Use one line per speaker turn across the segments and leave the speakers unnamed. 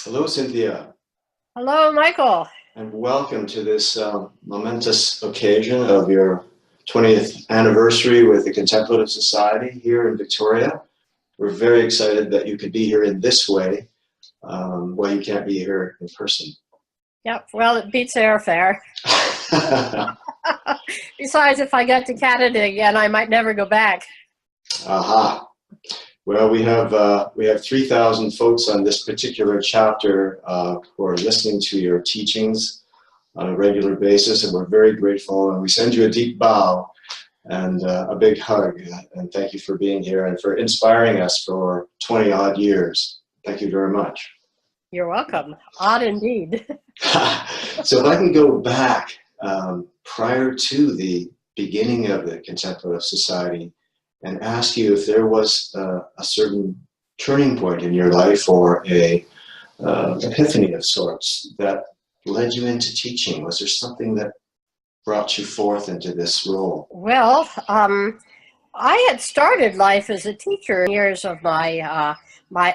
Hello, Cynthia,
Hello, Michael.
and welcome to this momentous occasion of your 20th anniversary with the Contemplative Society here in Victoria. We're very excited that you could be here in this way while you can't be here in person.
Yep, well, it beats airfare. Besides, if I get to Canada again, I might never go back.
Aha. Well, we have 3,000 folks on this particular chapter who are listening to your teachings on a regular basis, and we're very grateful. And we send you a deep bow and a big hug. And thank you for being here and for inspiring us for 20 odd years. Thank you very much.
You're welcome. Odd indeed.
So if I can go back prior to the beginning of the Contemplative Society and ask you if there was a certain turning point in your life or a epiphany of sorts that led you into teaching. Was there something that brought you forth into this role?
Well, I had started life as a teacher in years of my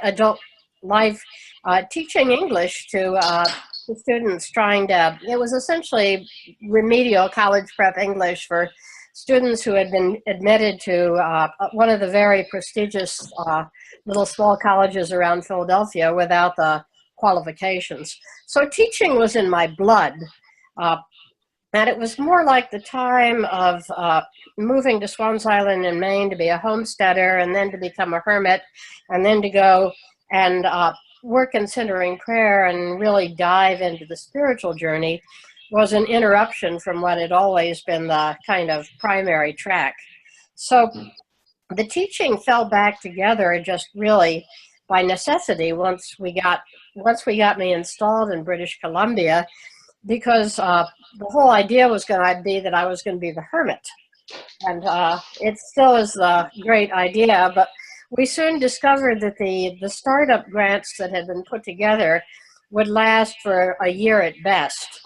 adult life, teaching English to students trying to, it was essentially remedial college prep English for students who had been admitted to one of the very prestigious little small colleges around Philadelphia without the qualifications. So teaching was in my blood. And it was more like the time of moving to Swans Island in Maine to be a homesteader and then to become a hermit and then to go and work in centering prayer and really dive into the spiritual journey was an interruption from what had always been the kind of primary track. So the teaching fell back together just really by necessity once we got me installed in British Columbia, because the whole idea was going to be that I was going to be the hermit. And it still is the great idea, but we soon discovered that the startup grants that had been put together would last for a year at best,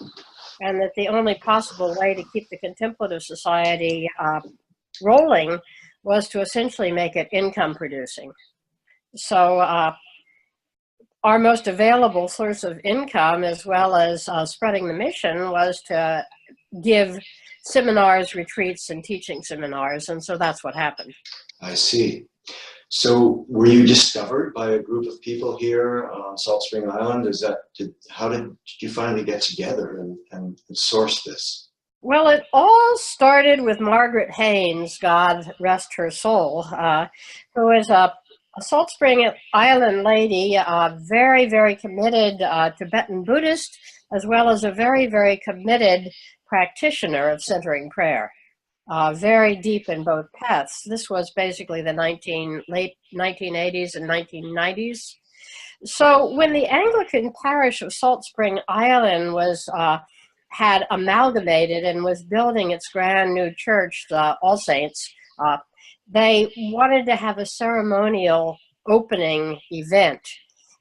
and that the only possible way to keep the Contemplative Society rolling was to essentially make it income producing. So our most available source of income, as well as spreading the mission, was to give seminars, retreats, and teaching seminars, and so that's what happened.
I see. So were you discovered by a group of people here on Salt Spring Island? How did you finally get together and source this?
Well, it all started with Margaret Haynes, God rest her soul, who was a Salt Spring Island lady, very, very committed Tibetan Buddhist, as well as a very, very committed practitioner of centering prayer. Very deep in both paths. This was basically the late 1980s and 1990s. So when the Anglican parish of Salt Spring Island had amalgamated and was building its brand new church, the All Saints, they wanted to have a ceremonial opening event.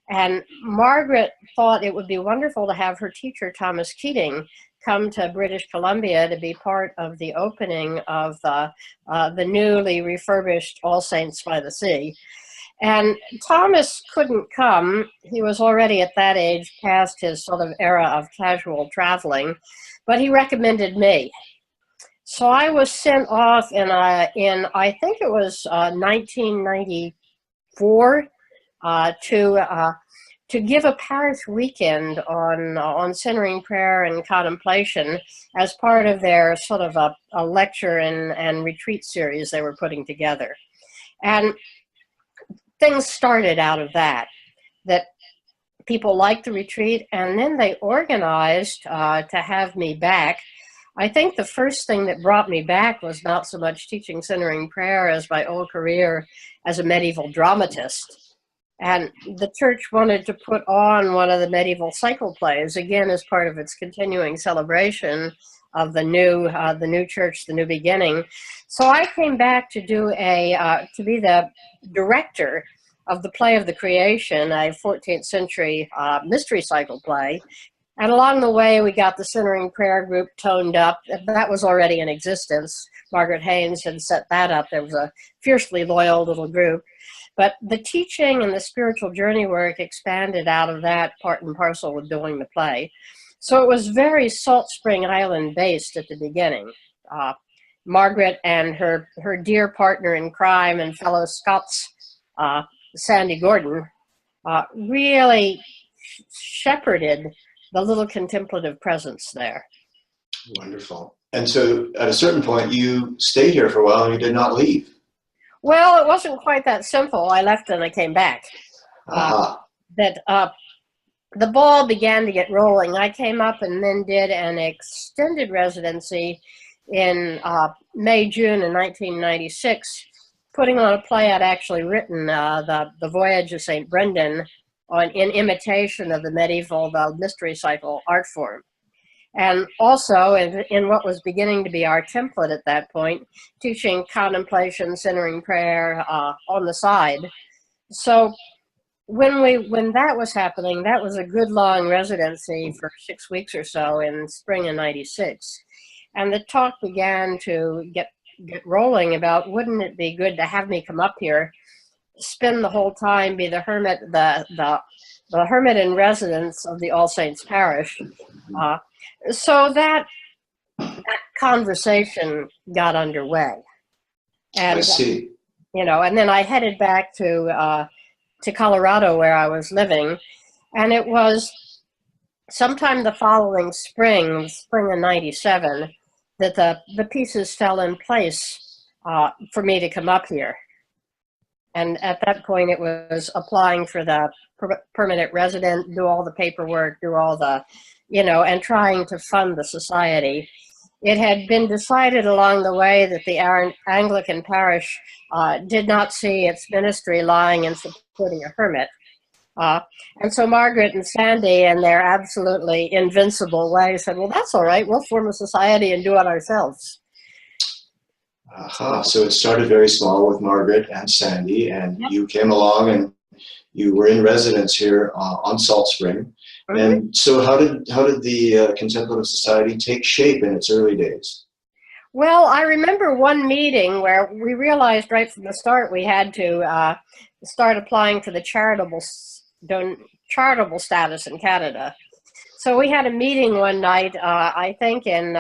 And Margaret thought it would be wonderful to have her teacher, Thomas Keating, come to British Columbia to be part of the opening of the newly refurbished All Saints by the Sea. And Thomas couldn't come. He was already at that age past his sort of era of casual traveling, but he recommended me. So I was sent off in I think it was 1994 to give a parish weekend on centering prayer and contemplation as part of their sort of a lecture and retreat series they were putting together. And things started out of that people liked the retreat, and then they organized to have me back. I think the first thing that brought me back was not so much teaching centering prayer as my old career as a medieval dramatist. And the church wanted to put on one of the medieval cycle plays, again, as part of its continuing celebration of the new church, the new beginning. So I came back to do to be the director of the play of the creation, a 14th century mystery cycle play. And along the way, we got the centering prayer group toned up. That was already in existence. Margaret Haynes had set that up. There was a fiercely loyal little group. But the teaching and the spiritual journey work expanded out of that part and parcel with doing the play. So it was very Salt Spring Island based at the beginning. Margaret and her dear partner in crime and fellow Scots, Sandy Gordon, really shepherded the little contemplative presence there.
Wonderful. And so at a certain point, you stayed here for a while and you did not leave.
Well, it wasn't quite that simple. I left and I came back. The ball began to get rolling. I came up and then did an extended residency in May, June of 1996, putting on a play I'd actually written, the Voyage of St. Brendan, in imitation of the medieval mystery cycle art form. And also, in what was beginning to be our template at that point, teaching contemplation, centering prayer on the side. So when that was happening, that was a good long residency for 6 weeks or so in spring of '96. And the talk began to get rolling about, wouldn't it be good to have me come up here, spend the whole time, be the hermit, the hermit in residence of the All Saints Parish. So that conversation got underway. And,
I see.
And then I headed back to Colorado where I was living, and it was sometime the following spring of '97, that the pieces fell in place for me to come up here. And at that point, it was applying for the permanent resident, do all the paperwork, do all the, and trying to fund the society. It had been decided along the way that the Anglican parish did not see its ministry lying in supporting a hermit. And so Margaret and Sandy, in their absolutely invincible way, said, well, that's all right. We'll form a society and do it ourselves.
So it started very small with Margaret and Sandy, and yep. You came along and you were in residence here on Salt Spring. Mm-hmm. And so how did the Contemplative Society take shape in its early days?
Well, I remember one meeting where we realized right from the start we had to start applying for the charitable status in Canada. So we had a meeting one night, I think in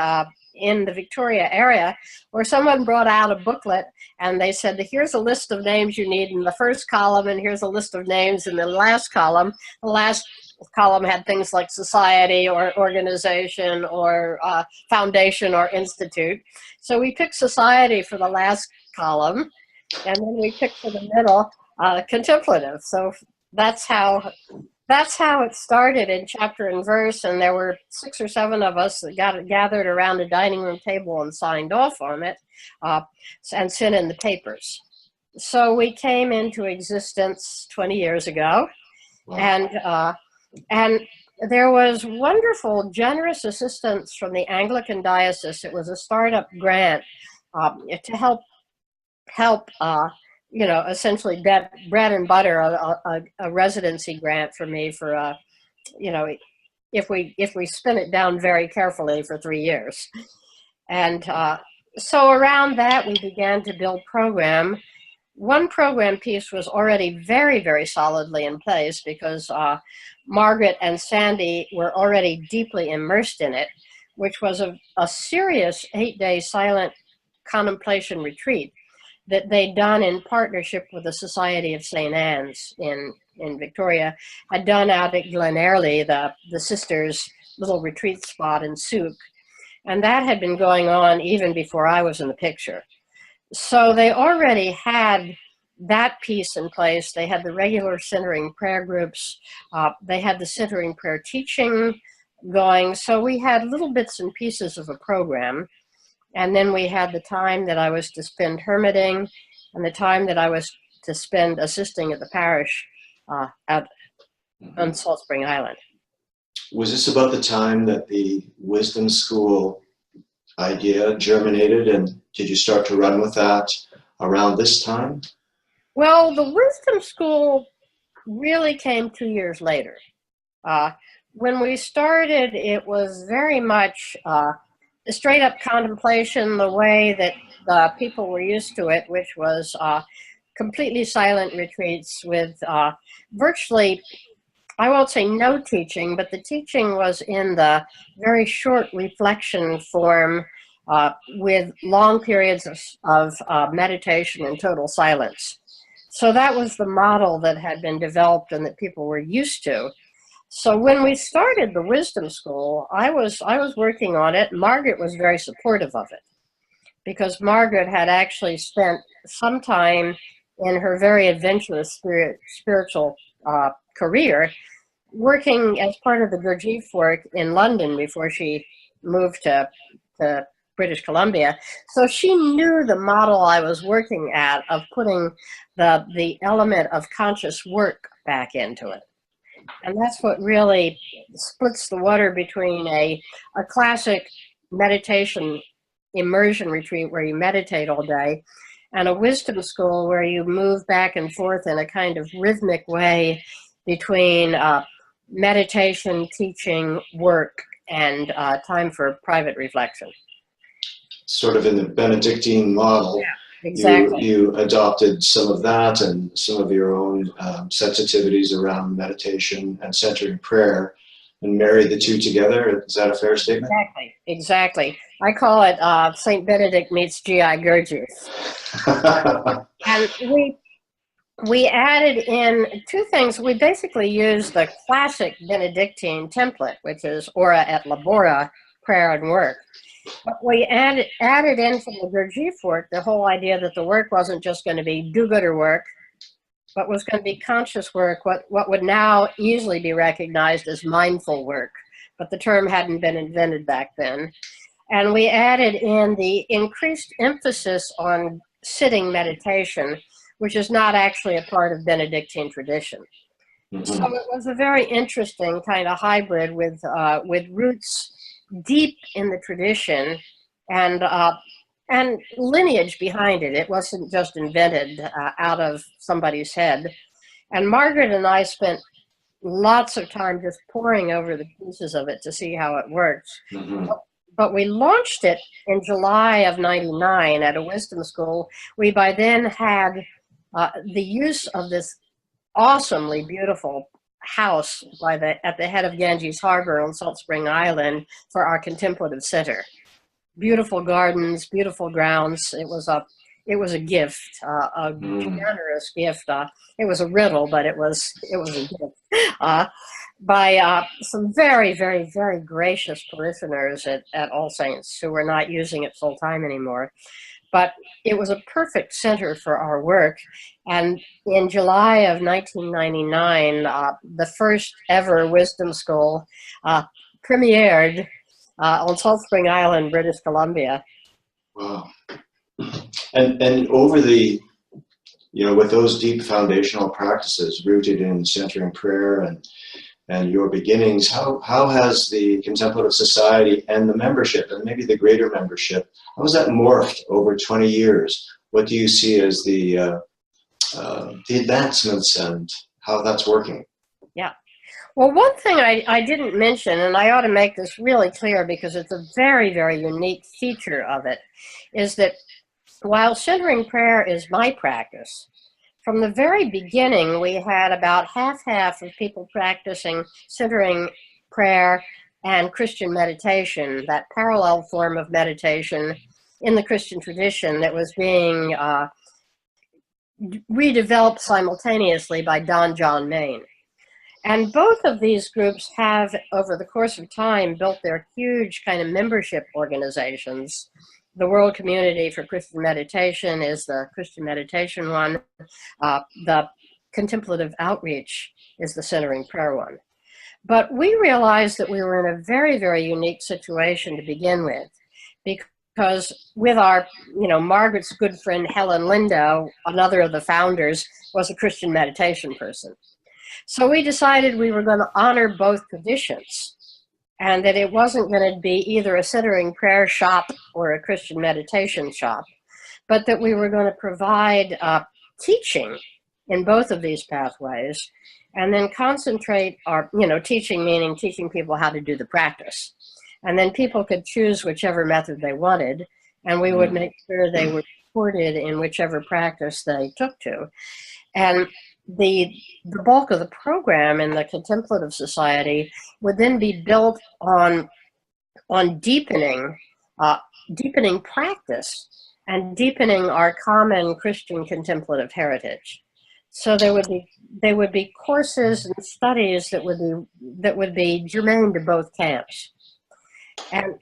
the Victoria area, where someone brought out a booklet and they said, here's a list of names you need in the first column, and here's a list of names in the last column. The last column had things like society or organization or foundation or institute. So we picked society for the last column, and then we picked for the middle contemplative. So that's how it started in chapter and verse, and there were 6 or 7 of us that gathered around a dining room table and signed off on it and sent in the papers. So we came into existence 20 years ago. Wow. And there was wonderful, generous assistance from the Anglican diocese. It was a startup grant to help essentially bread and butter, a residency grant for me for, if we spin it down very carefully for 3 years. And so around that, we began to build program. One program piece was already very, very solidly in place because Margaret and Sandy were already deeply immersed in it, which was a serious 8-day silent contemplation retreat that they'd done in partnership with the Society of St. Anne's in Victoria, had done out at Glen Airlie, the sisters' little retreat spot in Souk. And that had been going on even before I was in the picture. So they already had that piece in place. They had the regular centering prayer groups. They had the centering prayer teaching going. So we had little bits and pieces of a program. And then we had the time that I was to spend hermiting and the time that I was to spend assisting at the parish out on Salt Spring Island.
Was this about the time that the Wisdom School idea germinated, and did you start to run with that around this time?
Well, the Wisdom School really came 2 years later. When we started, it was very much straight up contemplation, the way that the people were used to it, which was completely silent retreats with virtually, I won't say no teaching, but the teaching was in the very short reflection form with long periods of meditation and total silence. So that was the model that had been developed and that people were used to. So when we started the Wisdom School, I was working on it. Margaret was very supportive of it because Margaret had actually spent some time in her very adventurous spiritual career working as part of the Gurdjieff work in London before she moved to British Columbia. So she knew the model I was working at of putting the element of conscious work back into it. And that's what really splits the water between a classic meditation immersion retreat where you meditate all day and a wisdom school where you move back and forth in a kind of rhythmic way between meditation, teaching, work, and time for private reflection.
Sort of in the Benedictine model.
Yeah, exactly.
You adopted some of that and some of your own sensitivities around meditation and centering prayer and married the two together. Is that a fair statement?
Exactly. I call it St. Benedict meets G.I. Gurdjieff. And we added in two things. We basically used the classic Benedictine template, which is ora et labora, prayer and work. But we added in from the Gurdjieff work the whole idea that the work wasn't just going to be do-gooder work, but was going to be conscious work, what would now easily be recognized as mindful work. But the term hadn't been invented back then. And we added in the increased emphasis on sitting meditation, which is not actually a part of Benedictine tradition. Mm-hmm. So it was a very interesting kind of hybrid with roots deep in the tradition and lineage behind it. It wasn't just invented out of somebody's head. And Margaret and I spent lots of time just poring over the pieces of it to see how it works. Mm-hmm. But we launched it in July of '99 at a wisdom school. We by then had the use of this awesomely beautiful house at the head of Ganges Harbor on Salt Spring Island for our contemplative center. Beautiful gardens, beautiful grounds. It was a gift, a generous gift. It was a riddle, but it was a gift by some very, very, very gracious parishioners at All Saints who were not using it full time anymore. But it was a perfect center for our work. And in July of 1999, the first ever wisdom school premiered on Salt Spring Island, British Columbia.
Wow. And over the, with those deep foundational practices rooted in centering prayer and your beginnings, how has the Contemplative Society and the membership, and maybe the greater membership, how has that morphed over 20 years? What do you see as the advancements and how that's working?
Yeah. Well, one thing I didn't mention, and I ought to make this really clear because it's a very, very unique feature of it, is that while centering prayer is my practice, from the very beginning, we had about half of people practicing centering prayer and Christian meditation, that parallel form of meditation in the Christian tradition that was being redeveloped simultaneously by Don John Main. And both of these groups have, over the course of time, built their huge kind of membership organizations. The World Community for Christian Meditation is the Christian meditation one. The Contemplative Outreach is the centering prayer one. But we realized that we were in a very, very unique situation to begin with, because with our, Margaret's good friend Helen Lindo, another of the founders, was a Christian meditation person. So we decided we were going to honor both traditions, and that it wasn't going to be either a centering prayer shop or a Christian meditation shop, but that we were going to provide teaching in both of these pathways, and then concentrate our, teaching meaning teaching people how to do the practice. And then people could choose whichever method they wanted, and we would make sure they were supported in whichever practice they took to. And the bulk of the program in the Contemplative Society would then be built on deepening practice and deepening our common Christian contemplative heritage. So there would be courses and studies that would be germane to both camps. And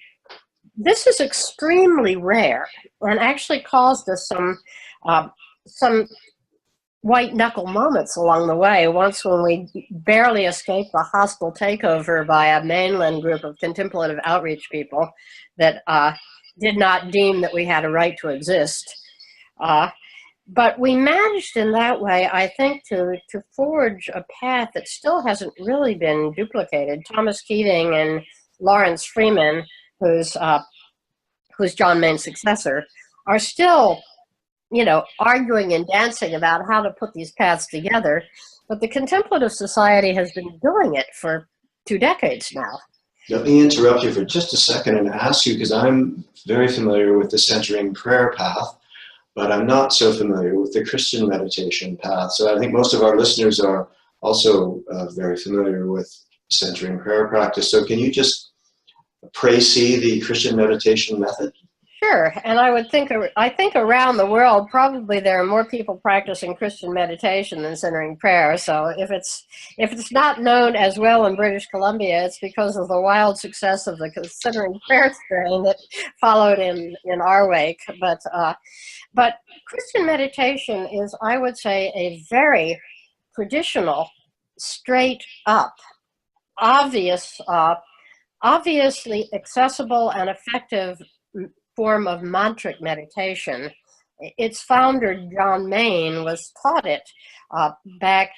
this is extremely rare, and actually caused us some white knuckle moments along the way. Once, when we barely escaped a hostile takeover by a mainland group of contemplative outreach people that did not deem that we had a right to exist. But we managed in that way, I think, to forge a path that still hasn't really been duplicated. Thomas Keating and Lawrence Freeman, who's John Mayne's successor, are still, arguing and dancing about how to put these paths together. But the Contemplative Society has been doing it for 2 decades now.
Let me interrupt you for just a second and ask you, because I'm very familiar with the centering prayer path, but I'm not so familiar with the Christian meditation path. So I think most of our listeners are also very familiar with centering prayer practice. So can you just précis the Christian meditation method?
Sure, and I think around the world probably there are more people practicing Christian meditation than centering prayer. So if it's not known as well in British Columbia, it's because of the wild success of the centering prayer strain that followed in our wake. But Christian meditation is, I would say, a very traditional, straight up, obviously accessible and effective form of mantric meditation. Its founder, John Mayne, was taught it back,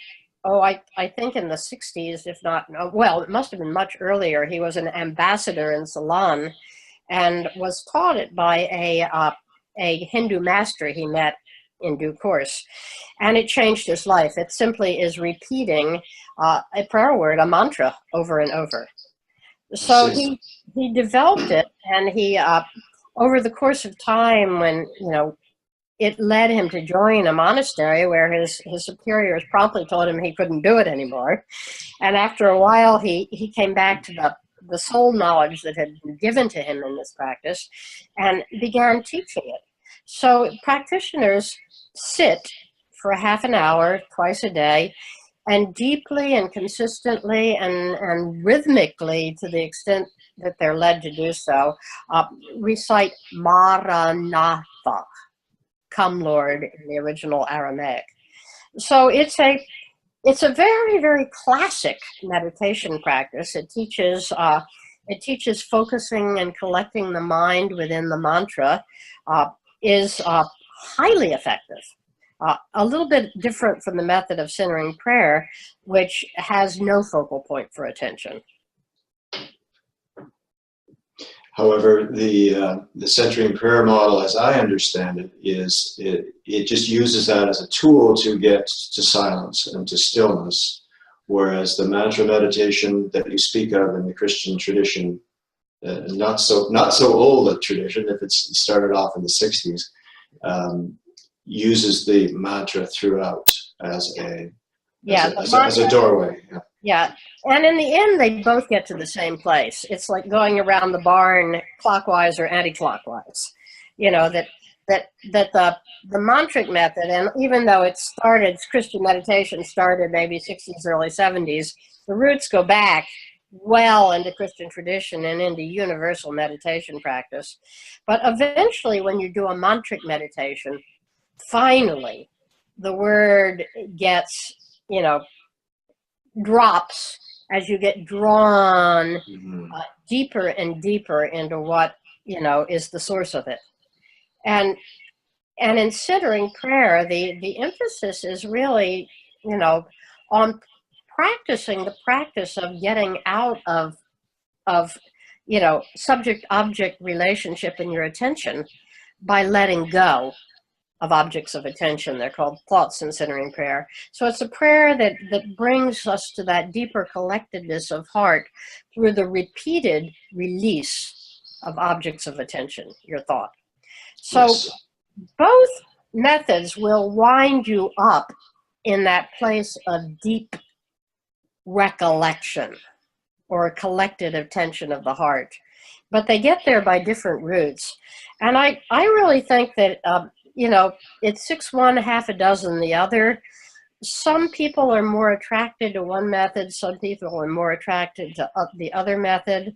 I think in the 60s, if not, well, it must have been much earlier. He was an ambassador in Ceylon and was taught it by a Hindu master he met in due course. And it changed his life. It simply is repeating a prayer word, a mantra, over and over. So he developed it, and he over the course of time, when it led him to join a monastery where his superiors promptly told him he couldn't do it anymore. And after a while, he came back to the soul knowledge that had been given to him in this practice and began teaching it. So practitioners sit for half an hour twice a day, and deeply and consistently and rhythmically, to the extent that they're led to do so, recite Maranatha, come Lord, in the original Aramaic. So it's a very, very classic meditation practice. It teaches focusing and collecting the mind within the mantra, is highly effective. A little bit different from the method of centering prayer, which has no focal point for attention.
However, the centering prayer model, as I understand it, is it just uses that as a tool to get to silence and to stillness, whereas the mantra meditation that you speak of in the Christian tradition, not so old a tradition, if it's started off in the 60s, uses the mantra throughout as a doorway.
Yeah, and in the end, they both get to the same place. It's like going around the barn clockwise or anti-clockwise. That the mantric method, and even though Christian meditation started maybe 60s, early 70s, the roots go back well into Christian tradition and into universal meditation practice. But eventually, when you do a mantric meditation, finally, the word gets, drops as you get drawn deeper and deeper into what, is the source of it. And in centering prayer, the emphasis is really, on practicing the practice of getting out of subject-object relationship in your attention by letting go of objects of attention. They're called thoughts in centering prayer. So it's a prayer that brings us to that deeper collectedness of heart through the repeated release of objects of attention, your thought. So, yes. both methods will wind you up in that place of deep recollection or collected attention of the heart. But they get there by different routes. And I really think that, it's 6 one, half a dozen the other. Some people are more attracted to one method. Some people are more attracted to the other method.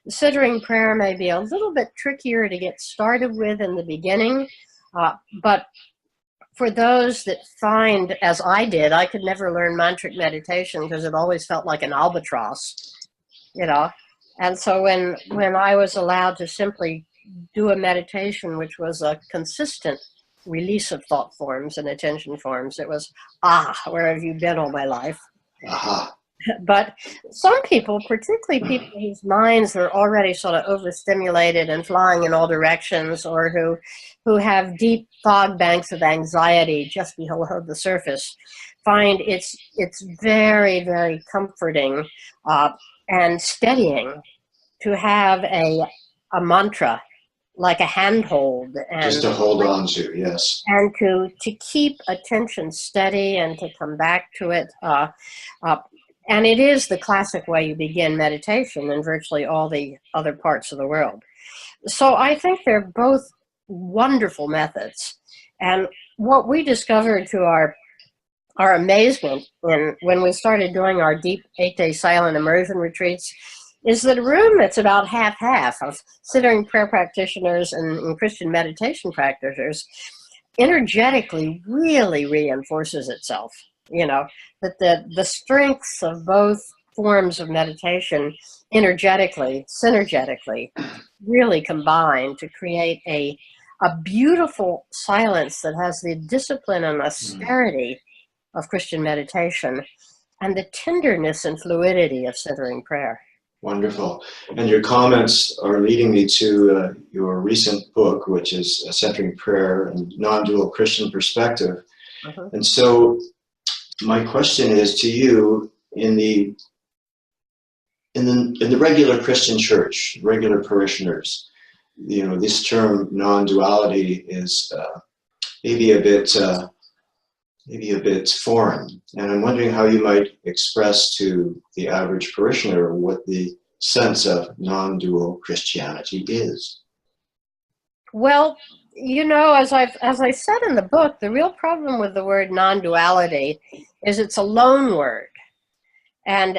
Considering prayer may be a little bit trickier to get started with in the beginning. But for those that find, as I did, I could never learn mantric meditation because it always felt like an albatross, And so when I was allowed to simply do a meditation, which was a consistent release of thought forms and attention forms, it was, where have you been all my life?
Aha.
But some people, particularly people whose minds are already sort of overstimulated and flying in all directions, or who have deep fog banks of anxiety just below the surface, find it's very, very comforting and steadying to have a mantra, like a handhold, and
Just to hold on to, yes.
And to keep attention steady and to come back to it. And it is the classic way you begin meditation in virtually all the other parts of the world. So I think they're both wonderful methods. And what we discovered to our amazement when we started doing our deep 8-day silent immersion retreats is that a room that's about half-half of considering prayer practitioners and Christian meditation practitioners energetically really reinforces itself. That the strengths of both forms of meditation energetically, synergetically, really combine to create a beautiful silence that has the discipline and austerity of Christian meditation and the tenderness and fluidity of centering prayer.
Wonderful. And your comments are leading me to your recent book, which is Centering Prayer and Non-Dual Christian Perspective. And so my question is to you, in the regular Christian church, regular parishioners, this term non-duality is maybe a bit foreign. And I'm wondering how you might express to the average parishioner what the sense of non-dual Christianity is.
Well, as I said in the book, the real problem with the word non-duality is it's a loan word. And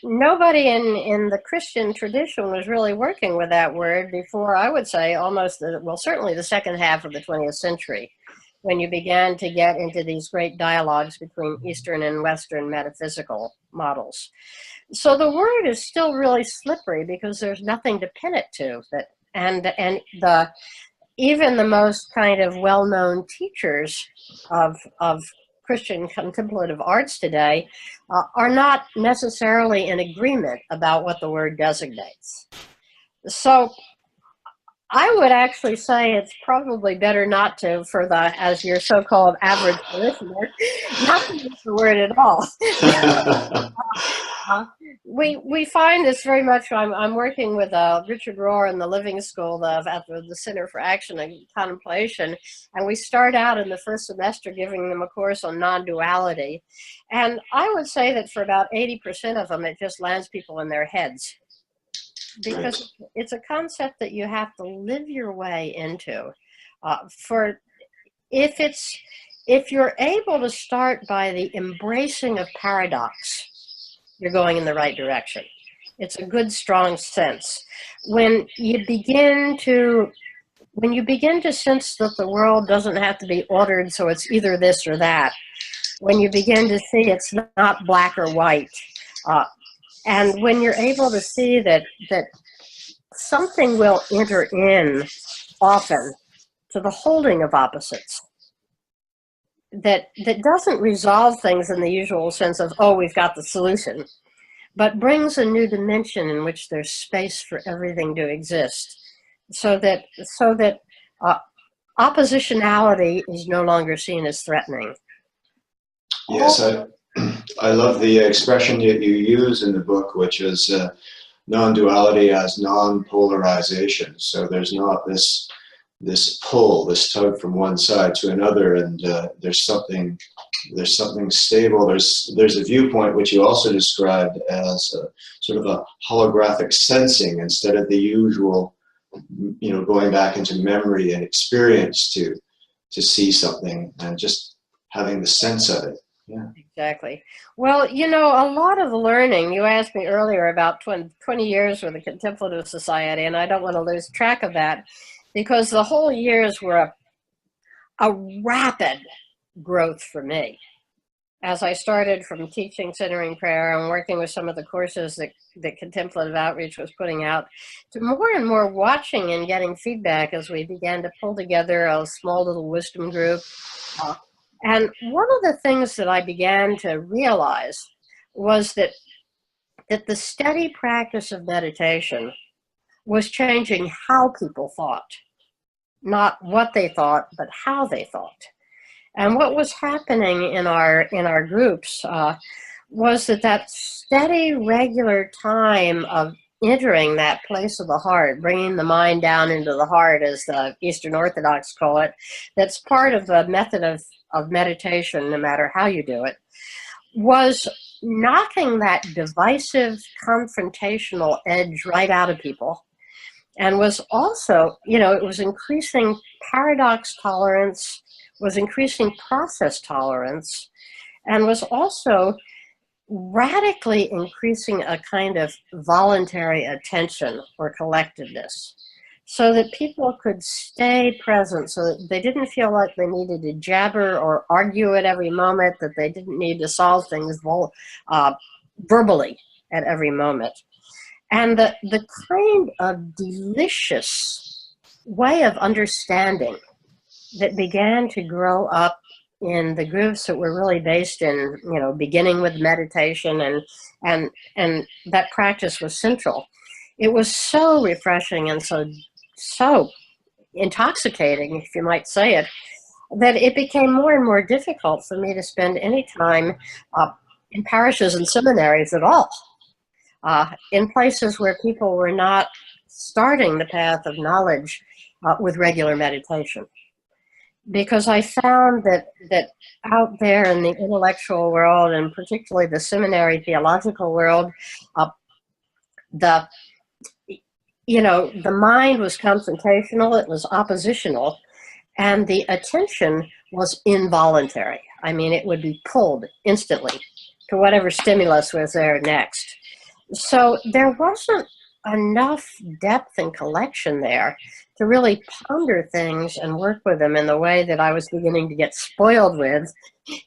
nobody in the Christian tradition was really working with that word before, I would say, certainly the second half of the 20th century, when you began to get into these great dialogues between Eastern and Western metaphysical models. So the word is still really slippery because there's nothing to pin it to. Even the most kind of well-known teachers of Christian contemplative arts today are not necessarily in agreement about what the word designates. So I would actually say it's probably better not to, as your so-called average parishioner, not to use the word at all. We find this very much. I'm working with Richard Rohr in the Living School at the Center for Action and Contemplation, and we start out in the first semester giving them a course on non-duality, and I would say that for about 80% of them, it just lands people in their heads. Because it's a concept that you have to live your way into. If you're able to start by the embracing of paradox, you're going in the right direction. It's a good, strong sense. When you begin to sense that the world doesn't have to be ordered, so it's either this or that. When you begin to see it's not black or white. And when you're able to see that something will enter in often to the holding of opposites, that doesn't resolve things in the usual sense of, we've got the solution, but brings a new dimension in which there's space for everything to exist, so that oppositionality is no longer seen as threatening.
Yes, I love the expression that you use in the book, which is non-duality as non-polarization. So there's not this this pull, this tug from one side to another, and there's something stable. There's a viewpoint which you also described as a, sort of a holographic sensing instead of the usual, going back into memory and experience to see something and just having the sense of it. Yeah.
Exactly. Well, a lot of the learning, you asked me earlier about 20 years with the Contemplative Society, and I don't want to lose track of that because the whole years were a rapid growth for me. As I started from teaching centering prayer and working with some of the courses that Contemplative Outreach was putting out, to more and more watching and getting feedback as we began to pull together a small little wisdom group. And one of the things that I began to realize was that the steady practice of meditation was changing how people thought, not what they thought, but how they thought. And what was happening in our groups was that steady, regular time of entering that place of the heart, bringing the mind down into the heart, as the Eastern Orthodox call it, that's part of the method of meditation, no matter how you do it, was knocking that divisive, confrontational edge right out of people. And was also, it was increasing paradox tolerance, was increasing process tolerance, and was also radically increasing a kind of voluntary attention or collectedness, so that people could stay present, so that they didn't feel like they needed to jabber or argue at every moment, that they didn't need to solve things verbally at every moment. And the kind of delicious way of understanding that began to grow up in the groups that were really based in, beginning with meditation and that practice was central. It was so refreshing and so intoxicating, if you might say it, that it became more and more difficult for me to spend any time in parishes and seminaries at all, in places where people were not starting the path of knowledge with regular meditation. Because I found that out there in the intellectual world, and particularly the seminary theological world, the mind was confrontational, it was oppositional, and the attention was involuntary. I mean, it would be pulled instantly to whatever stimulus was there next. So there wasn't enough depth and collection there to really ponder things and work with them in the way that I was beginning to get spoiled with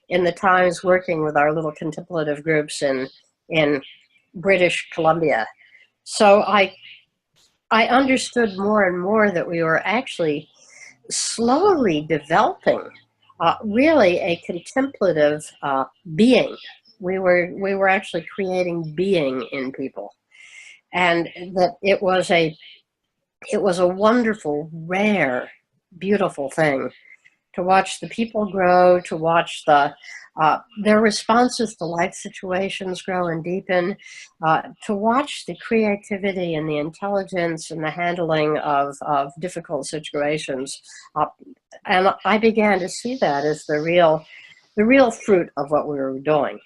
in the times working with our little contemplative groups in British Columbia. So I understood more and more that we were actually slowly developing really a contemplative being. We were actually creating being in people, and that it was a wonderful, rare, beautiful thing to watch the people grow, to watch their responses to life situations grow and deepen, to watch the creativity and the intelligence and the handling of difficult situations. And I began to see that as the real fruit of what we were doing.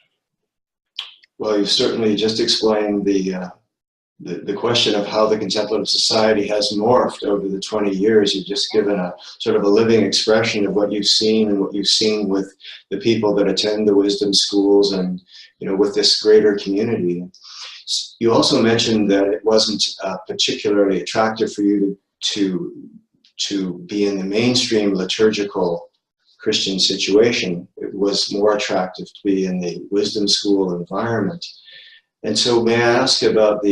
Well, you've certainly just explained the question of how the Contemplative Society has morphed over the 20 years. You've just given a sort of a living expression of what you've seen and what you've seen with the people that attend the wisdom schools and, with this greater community. You also mentioned that it wasn't particularly attractive for you to be in the mainstream liturgical Christian situation. It was more attractive to be in the wisdom school environment. And so may I ask about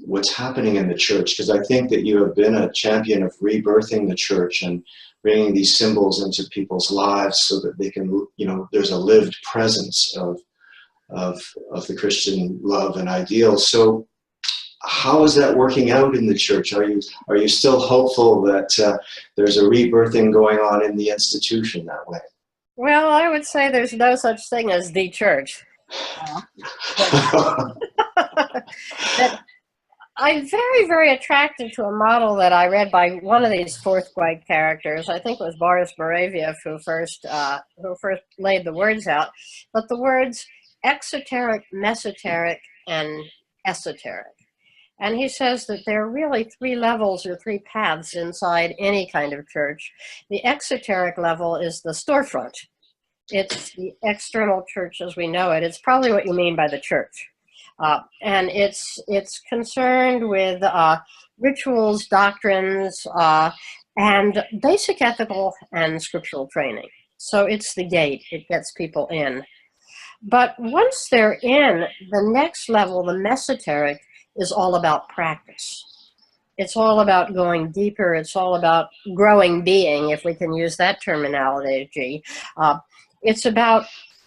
what's happening in the church? Because I think that you have been a champion of rebirthing the church and bringing these symbols into people's lives so that they can, there's a lived presence of the Christian love and ideals. So how is that working out in the church? Are you still hopeful that there's a rebirthing going on in the institution that way?
Well, I would say there's no such thing as the church. I'm very, very attracted to a model that I read by one of these fourth grade characters. I think it was Boris Moraviev who first laid the words out. But the words exoteric, mesoteric, and esoteric. And he says that there are really three levels or three paths inside any kind of church. The exoteric level is the storefront. It's the external church as we know it. It's probably what you mean by the church. And it's concerned with rituals, doctrines, and basic ethical and scriptural training. So it's the gate. It gets people in. But once they're in, the next level, the mesoteric, is all about practice. It's all about going deeper. It's all about growing being, if we can use that terminology. It's about,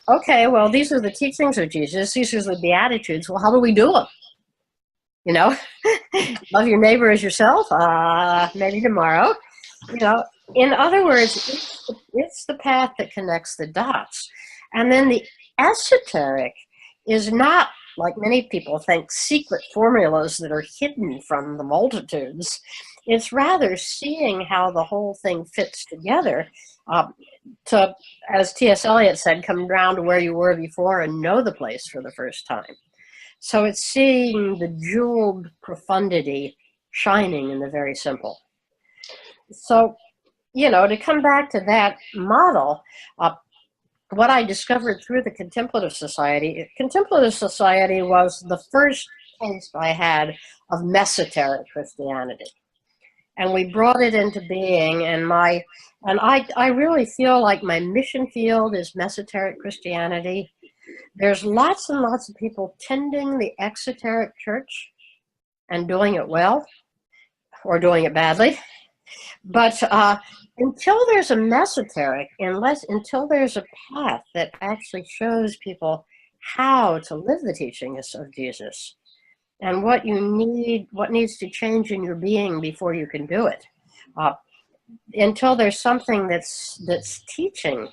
okay, well, these are the teachings of Jesus. These are the Beatitudes. Well, how do we do them? You know, love your neighbor as yourself, maybe tomorrow. You know, in other words, it's the path that connects the dots. And then the esoteric is not, like many people think, secret formulas that are hidden from the multitudes. It's rather seeing how the whole thing fits together to, as T.S. Eliot said, come down to where you were before and know the place for the first time. So it's seeing the jeweled profundity shining in the very simple. So, you know, to come back to that model, what I discovered through the Contemplative Society was the first taste I had of mesoteric Christianity. And we brought it into being, and I really feel like my mission field is mesoteric Christianity. There's lots and lots of people tending the exoteric church and doing it well, or doing it badly. But until there's a mesoteric, until there's a path that actually shows people how to live the teachings of Jesus and what needs to change in your being before you can do it, until there's something that's teaching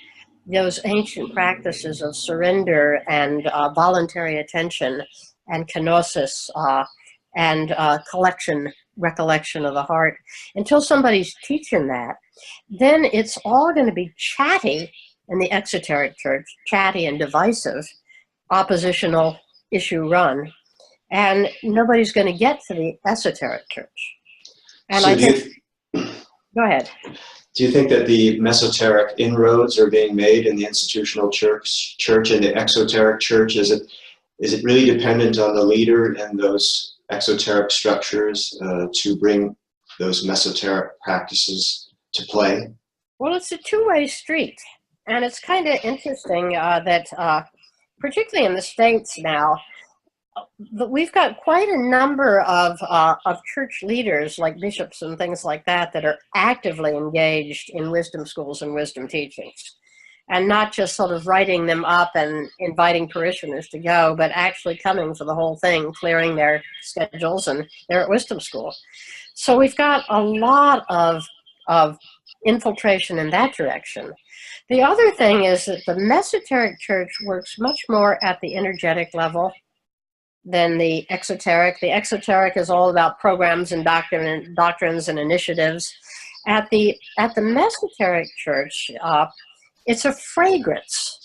those ancient practices of surrender and voluntary attention and kenosis and recollection of the heart, until somebody's teaching that, then it's all going to be chatty in the exoteric church, chatty and divisive, oppositional, issue run, and nobody's going to get to the esoteric church. And
so
go ahead.
Do you think that the mesoteric inroads are being made in the institutional church and the exoteric church? Is it really dependent on the leader and those exoteric structures to bring those mesoteric practices to play?
Well, it's a two-way street. And it's kind of interesting that, particularly in the States now, we've got quite a number of church leaders, like bishops and things like that are actively engaged in wisdom schools and wisdom teachings. And not just sort of writing them up and inviting parishioners to go, but actually coming for the whole thing, clearing their schedules, and they're at wisdom school. So we've got a lot of infiltration in that direction. The other thing is that the mesoteric church works much more at the energetic level than the exoteric. The exoteric is all about programs and doctrines and initiatives. At the mesoteric church, it's a fragrance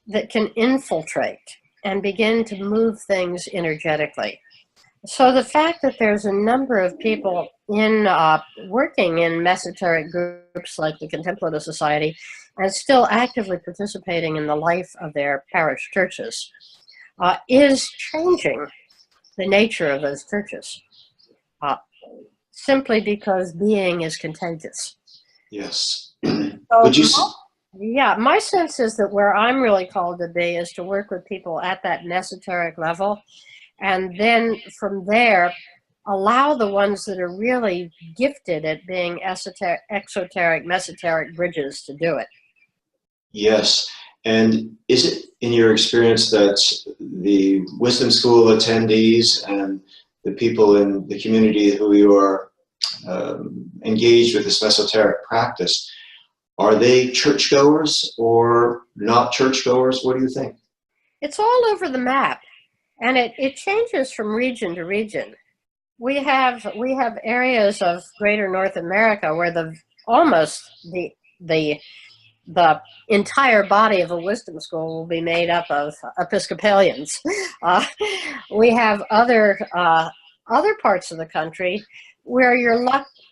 that can infiltrate and begin to move things energetically. So the fact that there's a number of people working in mesoteric groups like the Contemplative Society and still actively participating in the life of their parish churches is changing the nature of those churches, simply because being is contagious.
Yes.
So yeah, my sense is that where I'm really called to be is to work with people at that mesoteric level, and then from there, allow the ones that are really gifted at being exoteric, mesoteric bridges to do it.
Yes. And is it, in your experience, that the wisdom school attendees and the people in the community who you are engaged with this mesoteric practice, are they churchgoers or not churchgoers? What do you think?
It's all over the map, and it changes from region to region. we have areas of greater North America where almost the entire body of a wisdom school will be made up of Episcopalians. Uh, we have other parts of the country where you're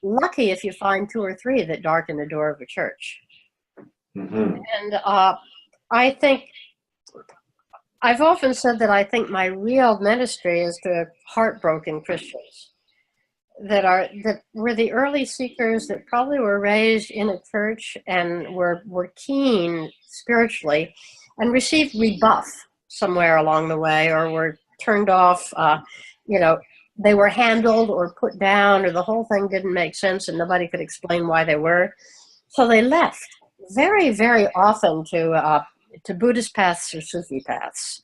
lucky if you find two or three that darken the door of a church.
Mm-hmm.
And I think I've often said that I think my real ministry is to heartbroken Christians that were the early seekers that probably were raised in a church and were keen spiritually and received rebuff somewhere along the way, or were turned off, they were handled or put down, or the whole thing didn't make sense and nobody could explain why they were. So they left very, very often to Buddhist paths or Sufi paths,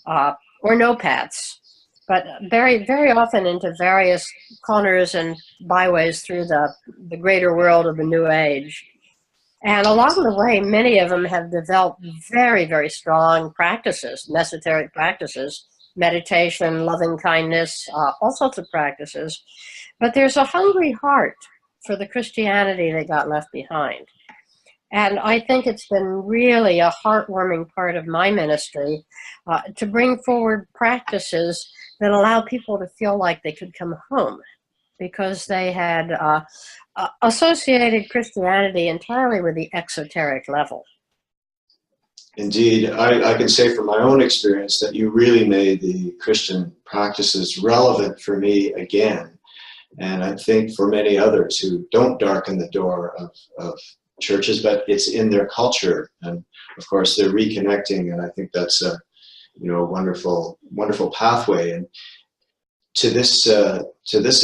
or no paths, but very, very often into various corners and byways through the greater world of the New Age. And along the way, many of them have developed very, very strong practices, necessary practices, meditation, loving kindness, all sorts of practices. But there's a hungry heart for the Christianity that got left behind. And I think it's been really a heartwarming part of my ministry to bring forward practices that allow people to feel like they could come home, because they had associated Christianity entirely with the exoteric level.
Indeed, I can say from my own experience that you really made the Christian practices relevant for me again. And I think for many others who don't darken the door of churches, but it's in their culture. And of course, they're reconnecting. And I think that's a wonderful, wonderful pathway. And to this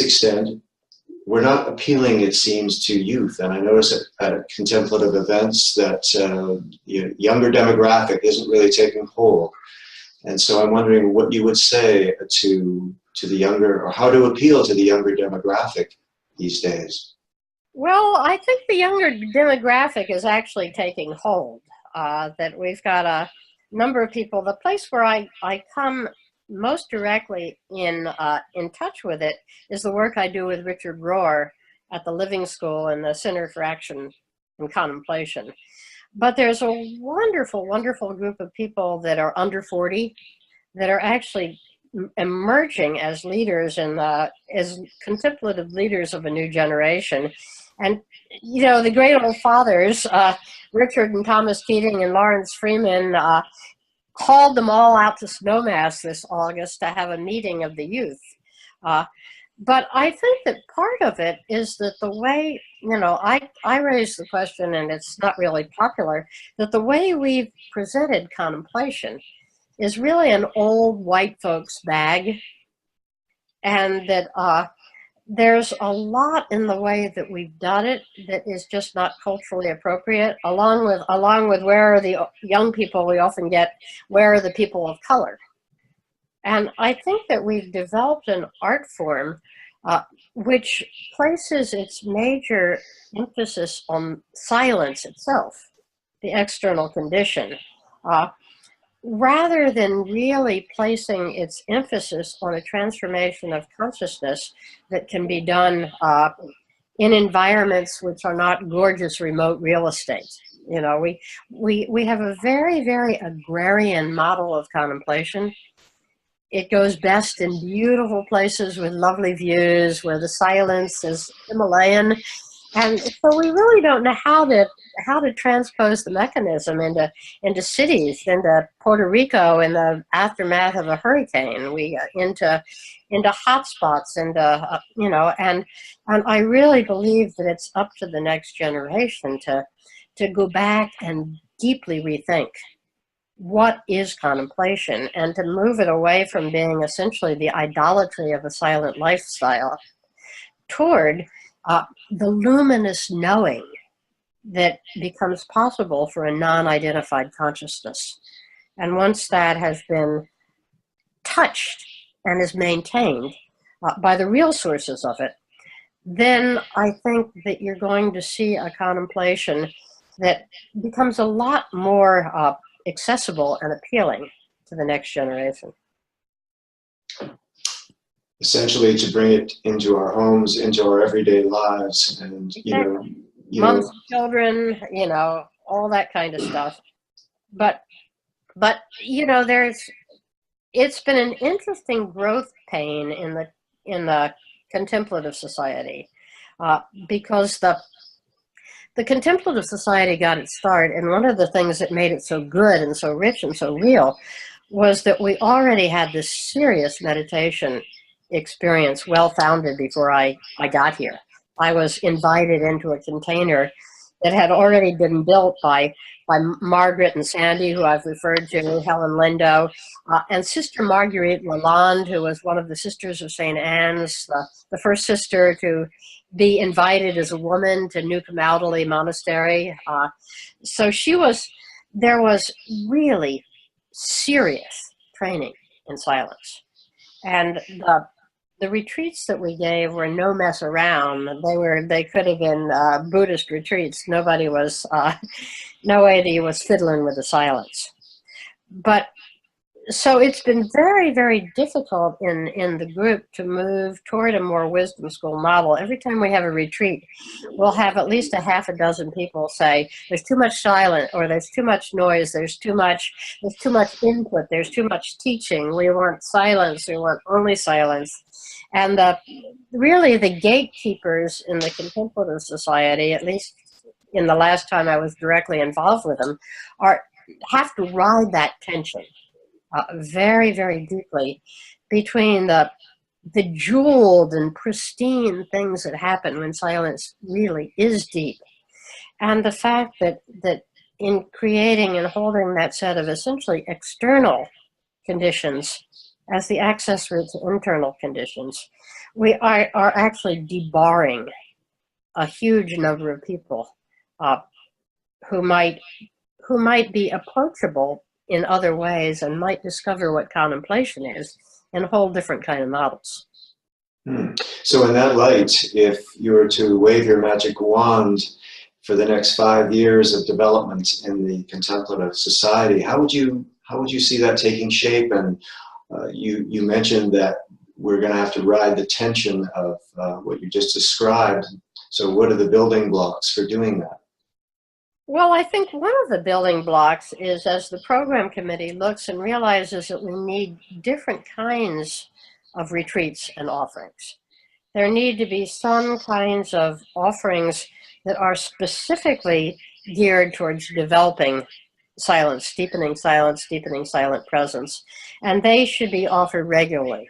extent, we're not appealing, it seems, to youth. And I notice at contemplative events that younger demographic isn't really taking hold. And so I'm wondering what you would say to the younger, or how to appeal to the younger demographic these days.
Well, I think the younger demographic is actually taking hold, that we've got a number of people. The place where I come most directly in touch with it is the work I do with Richard Rohr at the Living School and the Center for Action and Contemplation. But there's a wonderful, wonderful group of people that are under 40 that are actually emerging as leaders and as contemplative leaders of a new generation. And, the great old fathers, Richard and Thomas Keating and Lawrence Freeman, called them all out to Snowmass this August to have a meeting of the youth. But I think that part of it is that the way, I raised the question, and it's not really popular, that the way we've presented contemplation is really an old white folks bag, and that there's a lot in the way that we've done it that is just not culturally appropriate, along with where are the young people we often get, where are the people of color. And I think that we've developed an art form which places its major emphasis on silence itself, the external condition, rather than really placing its emphasis on a transformation of consciousness that can be done in environments which are not gorgeous remote real estate. We have a very, very agrarian model of contemplation. It goes best in beautiful places with lovely views where the silence is Himalayan. And so we really don't know how to transpose the mechanism into cities, into Puerto Rico in the aftermath of a hurricane, into hotspots, and I really believe that it's up to the next generation to go back and deeply rethink what is contemplation, and to move it away from being essentially the idolatry of a silent lifestyle toward the luminous knowing that becomes possible for a non-identified consciousness. And once that has been touched and is maintained by the real sources of it, then I think that you're going to see a contemplation that becomes a lot more accessible and appealing to the next generation.
essentially to bring it into our homes, into our everyday lives, and
Exactly.
you
Moms,
know,
children, all that kind of stuff. But it's been an interesting growth pain in the Contemplative Society, because the Contemplative Society got its start, and one of the things that made it so good and so rich and so real was that we already had this serious meditation experience well-founded before I got here. I was invited into a container that had already been built by Margaret and Sandy, who I've referred to, Helen Lindo, and Sister Marguerite Lalande, who was one of the Sisters of St. Anne's, the first sister to be invited as a woman to New Camaldoli Monastery. So there was really serious training in silence. And the retreats that we gave were no mess around. They could have been Buddhist retreats. Nobody was fiddling with the silence. But so it's been very, very difficult in the group to move toward a more wisdom school model. Every time we have a retreat, we'll have at least a half a dozen people say, there's too much silence, or there's too much noise, there's too much input, there's too much teaching, we want silence, we want only silence. And really the gatekeepers in the Contemplative Society, at least in the last time I was directly involved with them, have to ride that tension very, very deeply between the jeweled and pristine things that happen when silence really is deep, and the fact that in creating and holding that set of essentially external conditions as the access route to internal conditions, we are actually debarring a huge number of people who might be approachable in other ways and might discover what contemplation is in whole different kind of models.
So in that light, if you were to wave your magic wand for the next 5 years of development in the Contemplative Society, how would you see that taking shape? And you mentioned that we're going to have to ride the tension of what you just described. So what are the building blocks for doing that?
Well, I think one of the building blocks is, as the program committee looks and realizes that we need different kinds of retreats and offerings. There need to be some kinds of offerings that are specifically geared towards developing silence, deepening silent presence, and they should be offered regularly.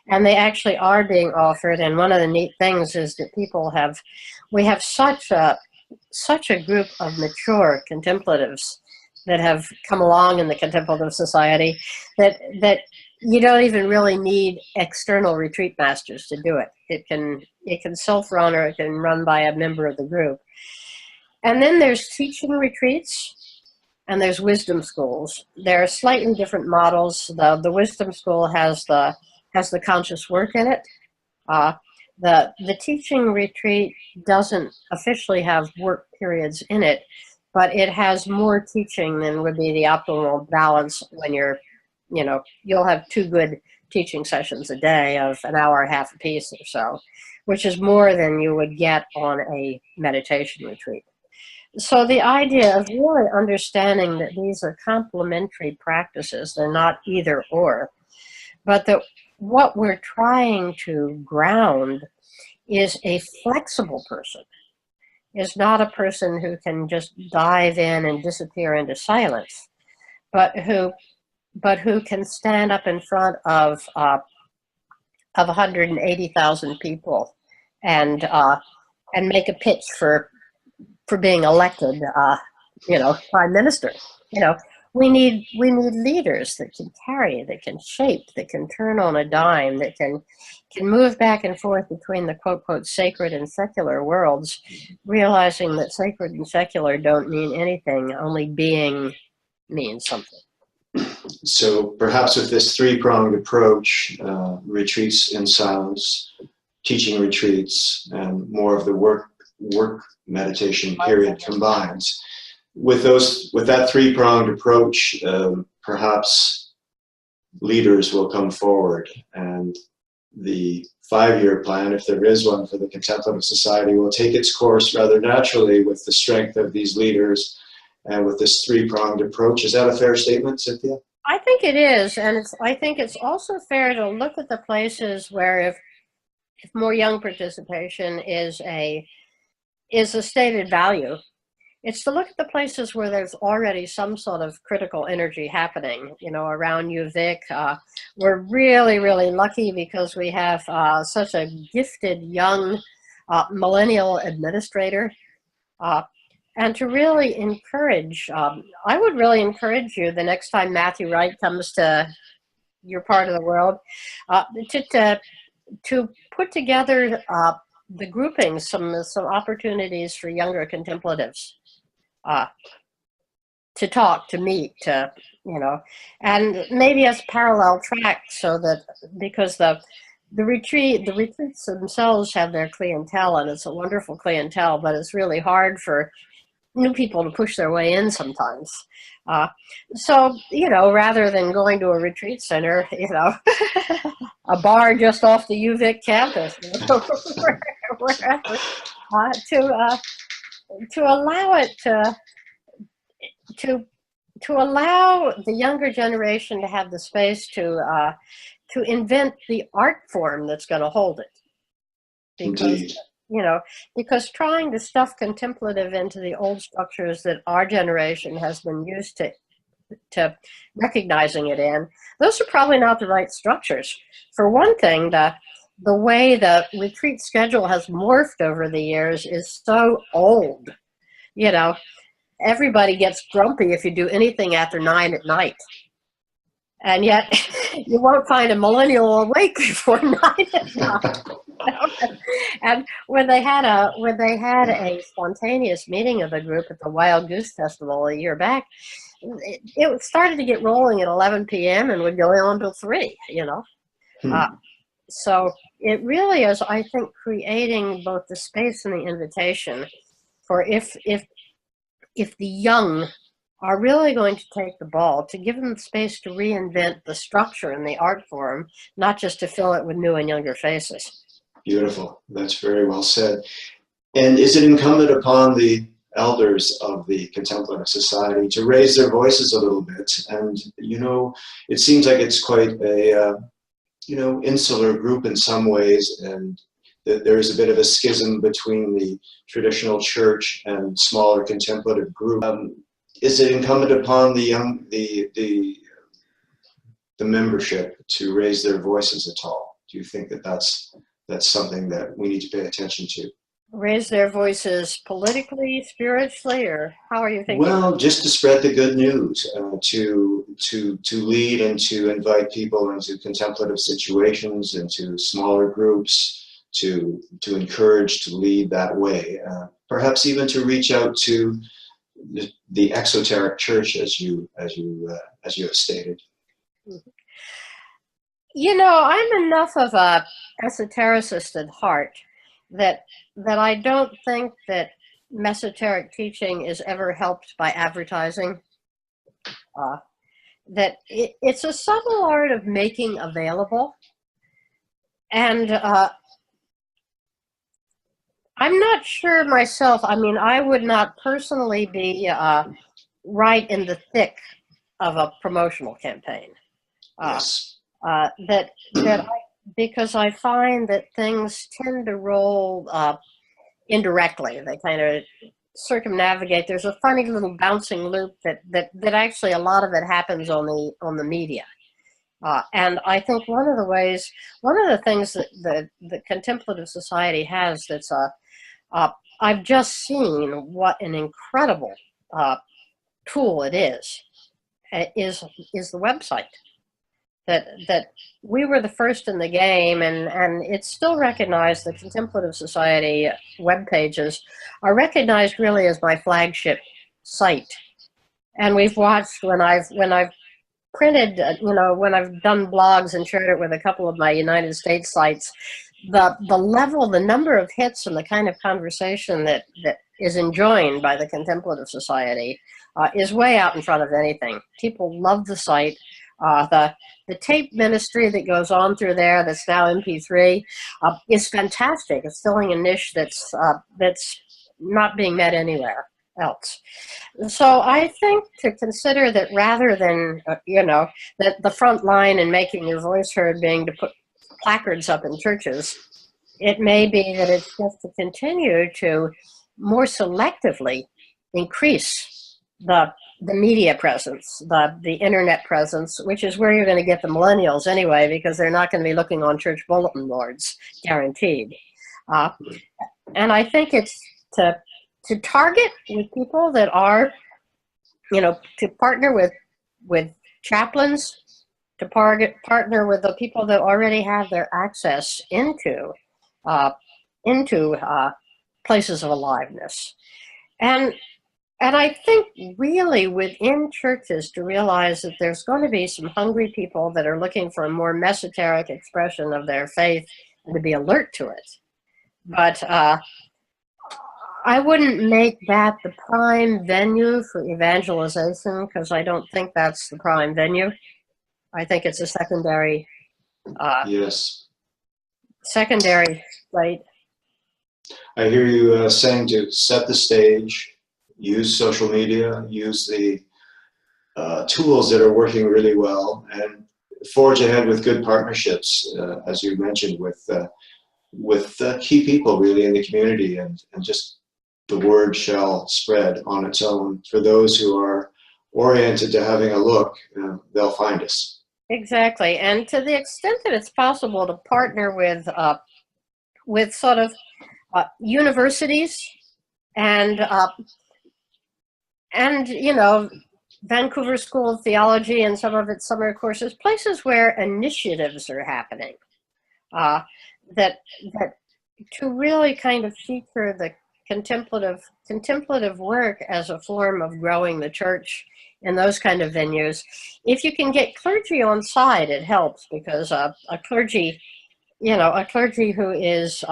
And they actually are being offered, and one of the neat things is that we have such a group of mature contemplatives that have come along in the Contemplative Society that you don't even really need external retreat masters to do it. It can self-run, or it can run by a member of the group. And then there's teaching retreats, and there's wisdom schools. There are slightly different models. The wisdom school has the conscious work in it. The teaching retreat doesn't officially have work periods in it, but it has more teaching than would be the optimal balance when you'll have 2 good teaching sessions a day of an hour and a half apiece or so, which is more than you would get on a meditation retreat. So the idea of really understanding that these are complementary practices, they're not either or, but that what we're trying to ground is a flexible person, is not a person who can just dive in and disappear into silence, but who can stand up in front of 180,000 people and make a pitch for being elected, prime minister. We need leaders that can carry, that can shape, that can turn on a dime, that can move back and forth between the quote sacred and secular worlds, realizing that sacred and secular don't mean anything, only being means something.
So perhaps with this 3-pronged approach, retreats in silence, teaching retreats, and more of the work meditation period combines. With that 3-pronged approach, perhaps leaders will come forward and the 5-year plan, if there is one for the Contemplative Society, will take its course rather naturally with the strength of these leaders and with this three-pronged approach. Is that a fair statement, Cynthia?
I think it is, and I think it's also fair to look at the places where if more young participation is a stated value, it's to look at the places where there's already some sort of critical energy happening, around UVic. We're really, really lucky because we have such a gifted young millennial administrator. And to really encourage, I would really encourage you the next time Matthew Wright comes to your part of the world, to put together the groupings, some opportunities for younger contemplatives to talk, to meet, and maybe as parallel tracks, so that because the retreats themselves have their clientele, and it's a wonderful clientele, but it's really hard for new people to push their way in sometimes. So, rather than going to a retreat center, a bar just off the UVic campus, wherever, to allow it to allow the younger generation to have the space to invent the art form that's going to hold it. Because,
Indeed.
Because trying to stuff contemplative into the old structures that our generation has been used to recognizing it in, those are probably not the right structures. For one thing, the way the retreat schedule has morphed over the years is so old. Everybody gets grumpy if you do anything after 9 at night. And yet you won't find a millennial awake before 9 at night. And when they had a spontaneous meeting of the group at the Wild Goose Festival a year back, it started to get rolling at 11 p.m. and would go on till 3, So it really is, I think, creating both the space and the invitation for if the young are really going to take the ball, to give them space to reinvent the structure and the art form, not just to fill it with new and younger faces.
Beautiful. That's very well said. And is it incumbent upon the elders of the Contemplative Society to raise their voices a little bit? And, it seems like it's quite a, insular group in some ways, and there's a bit of a schism between the traditional church and smaller contemplative group. Is it incumbent upon the young, the membership to raise their voices at all? Do you think that that's something that we need to pay attention to?
Raise their voices politically, spiritually, or how are you thinking?
Well, just to spread the good news, to lead and to invite people into contemplative situations, into smaller groups, to encourage, to lead that way. Perhaps even to reach out to the exoteric church, as you have stated.
I'm enough of a esotericist at heart that I don't think that mesoteric teaching is ever helped by advertising. That it's a subtle art of making available, and I'm not sure myself. I mean, I would not personally be right in the thick of a promotional campaign.
Yes.
Because I find that things tend to roll indirectly. They kind of circumnavigate. There's a funny little bouncing loop that actually a lot of it happens on the media. And I think one of the things that the Contemplative Society has that's I've just seen what an incredible tool it is the website. That we were the first in the game, and it's still recognized. The Contemplative Society web pages are recognized really as my flagship site. And we've watched when I've printed, when I've done blogs and shared it with a couple of my United States sites, the number of hits and the kind of conversation that is enjoined by the Contemplative Society is way out in front of anything. People love the site. The tape ministry that goes on through there, that's now MP3, is fantastic. It's filling a niche that's not being met anywhere else. So I think to consider that rather than that the front line in making your voice heard being to put placards up in churches, it may be that it's just to continue to more selectively increase the media presence, the internet presence, which is where you're going to get the millennials anyway, because they're not going to be looking on church bulletin boards, guaranteed. And I think it's to target with people that are, to partner with chaplains, to partner with the people that already have their access into places of aliveness. And I think really within churches to realize that there's going to be some hungry people that are looking for a more mesoteric expression of their faith and to be alert to it. But I wouldn't make that the prime venue for evangelization, because I don't think that's the prime venue. I think it's a secondary.
Yes.
Secondary, right?
I hear you saying to set the stage, use social media, use the tools that are working really well, and forge ahead with good partnerships, as you mentioned, with key people really in the community, and just the word shall spread on its own. For those who are oriented to having a look, they'll find us.
Exactly, and to the extent that it's possible to partner with sort of universities and Vancouver School of Theology and some of its summer courses, places where initiatives are happening, that to really kind of feature the contemplative work as a form of growing the church in those kind of venues. If you can get clergy on side, it helps, because a clergy who is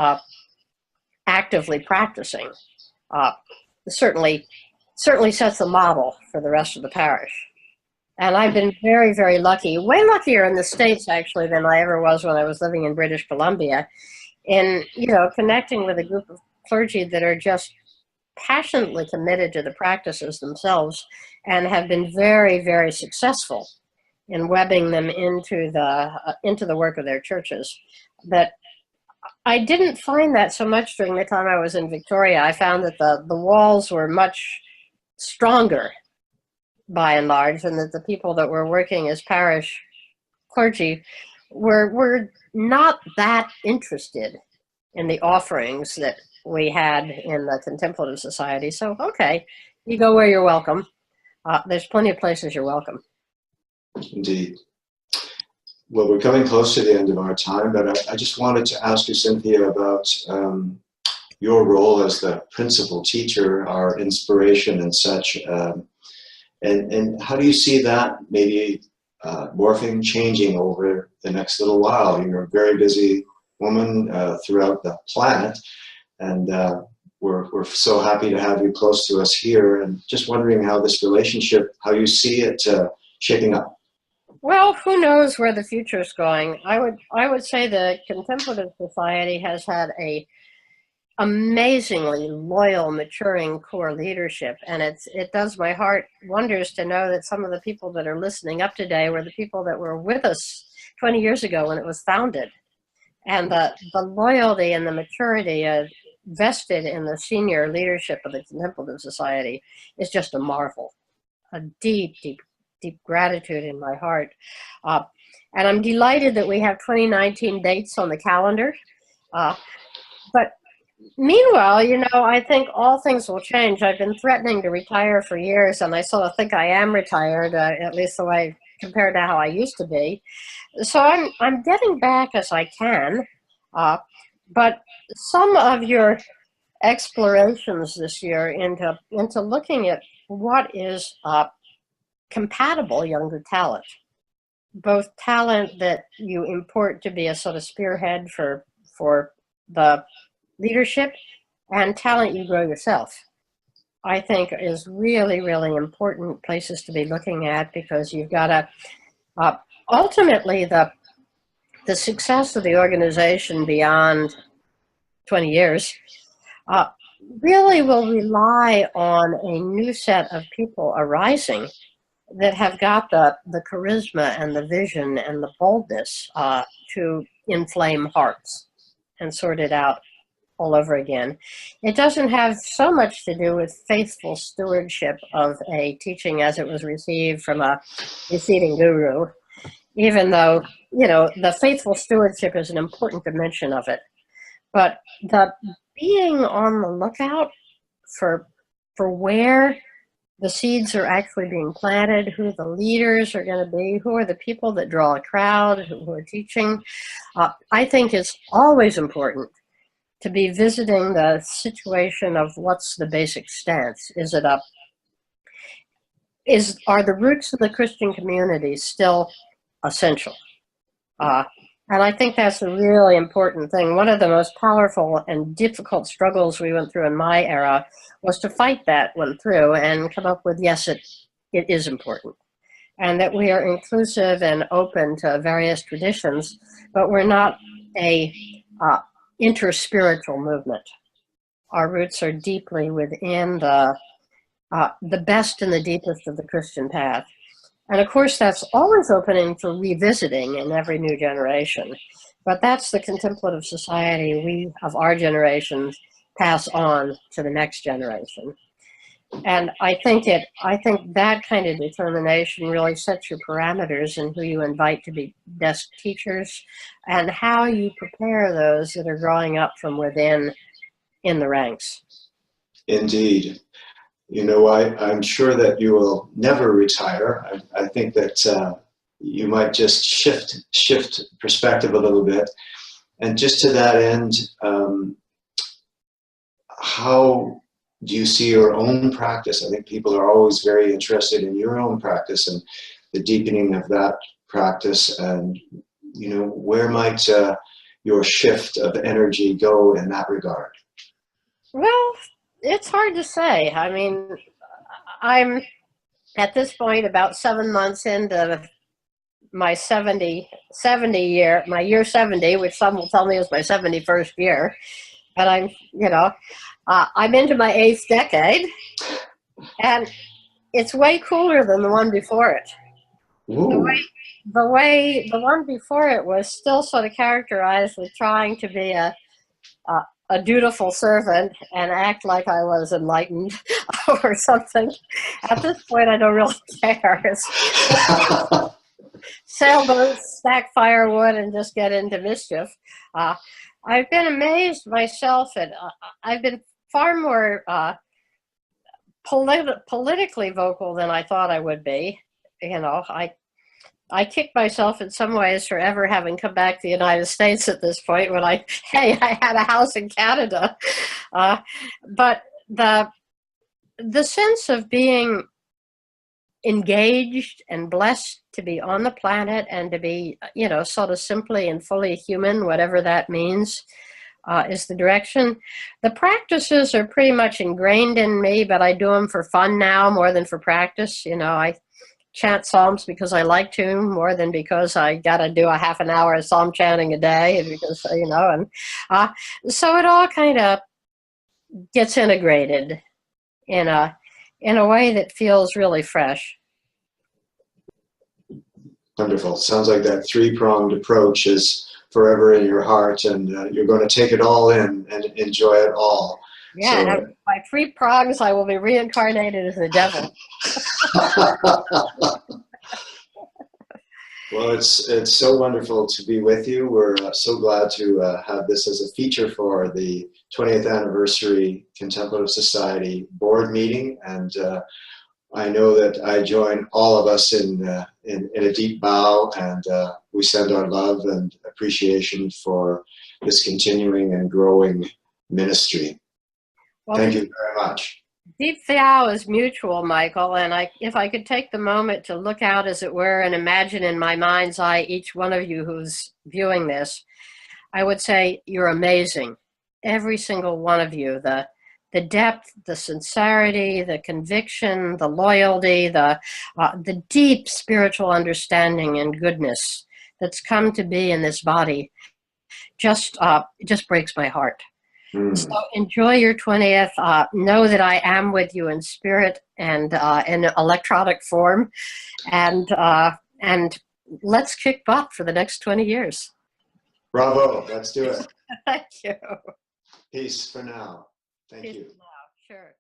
actively practicing certainly sets a model for the rest of the parish. And I've been very, very lucky, way luckier in the States actually than I ever was when I was living in British Columbia, in connecting with a group of clergy that are just passionately committed to the practices themselves and have been very, very successful in webbing them into the work of their churches. That I didn't find that so much during the time I was in Victoria. I found that the walls were much stronger by and large, and that the people that were working as parish clergy were not that interested in the offerings that we had in the Contemplative Society. So, okay, you go where you're welcome. There's plenty of places you're welcome.
Indeed. Well, we're coming close to the end of our time, but I just wanted to ask you, Cynthia, about your role as the principal teacher, our inspiration and such. And how do you see that maybe morphing, changing over the next little while? You're a very busy woman throughout the planet, and we're so happy to have you close to us here, and just wondering how this relationship, how you see it shaping up.
Well, who knows where the future is going? I would say the Contemplative Society has had a amazingly loyal, maturing core leadership, and it does my heart wonders to know that some of the people that are listening up today were the people that were with us 20 years ago when it was founded, and the loyalty and the maturity vested in the senior leadership of the Contemplative Society is just a marvel, a deep, deep, deep gratitude in my heart. And I'm delighted that we have 2019 dates on the calendar. But meanwhile, I think all things will change. I've been threatening to retire for years, and I sort of think I am retired, at least the way compared to how I used to be. So I'm getting back as I can. But some of your explorations this year into looking at what is compatible younger talent, both talent that you import to be a sort of spearhead for the leadership, and talent you grow yourself, I think is really, really important places to be looking at, because you've got to Ultimately, the success of the organization beyond 20 years really will rely on a new set of people arising that have got the charisma and the vision and the boldness to inflame hearts and sort it out all over again. It doesn't have so much to do with faithful stewardship of a teaching as it was received from a preceding guru, even though, the faithful stewardship is an important dimension of it. But the being on the lookout for where the seeds are actually being planted, who the leaders are going to be, who are the people that draw a crowd, who are teaching, I think it's always important to be visiting the situation of what's the basic stance. Are the roots of the Christian community still essential? And I think that's a really important thing. One of the most powerful and difficult struggles we went through in my era was to fight that one through and come up with, yes, it is important. And that we are inclusive and open to various traditions, but we're not a interspiritual movement. Our roots are deeply within the best and the deepest of the Christian path. And of course, that's always opening for revisiting in every new generation. But that's the Contemplative Society we, of our generation, pass on to the next generation. And I think that kind of determination really sets your parameters in who you invite to be guest teachers and how you prepare those that are growing up from within in the ranks.
Indeed. I'm sure that you will never retire. I think that you might just shift perspective a little bit. And just to that end, how do you see your own practice? I think people are always very interested in your own practice and the deepening of that practice. And, where might your shift of energy go in that regard?
Well, it's hard to say. I mean, I'm at this point about 7 months into my 70 year, my year 70, which some will tell me is my 71st year. But I'm into my 8th decade, and it's way cooler than the one before it. The one before it was still sort of characterized with trying to be a dutiful servant and act like I was enlightened or something. At this point, I don't really care. It's sailboats, stack firewood, and just get into mischief. I've been amazed myself at, I've been far more politically vocal than I thought I would be. I kick myself in some ways for ever having come back to the United States at this point when I had a house in Canada. But the sense of being engaged and blessed to be on the planet and to be, sort of simply and fully human, whatever that means, is the direction. The practices are pretty much ingrained in me, but I do them for fun now more than for practice. I chant psalms because I like to more than because I got to do a half an hour of psalm chanting a day, because, so it all kind of gets integrated in a way that feels really fresh.
Wonderful. Sounds like that three-pronged approach is forever in your heart, and you're going to take it all in and enjoy it all.
Yeah, so, by 3 prongs, I will be reincarnated as the devil.
Well, it's so wonderful to be with you. We're so glad to have this as a feature for the 20th anniversary Contemplative Society board meeting, and I know that I join all of us in a deep bow, and we send our love and appreciation for this continuing and growing ministry. Well, thank you very much.
Deep vow is mutual, Michael, and if I could take the moment to look out, as it were, and imagine in my mind's eye each one of you who's viewing this, I would say you're amazing. Every single one of you, the the depth, the sincerity, the conviction, the loyalty, the deep spiritual understanding and goodness that's come to be in this body just breaks my heart. So enjoy your 20th. Know that I am with you in spirit and in electronic form, and let's kick butt for the next 20 years.
Bravo. Let's do it.
Thank you.
Peace for now. Thank
Peace
you.
for now. Sure.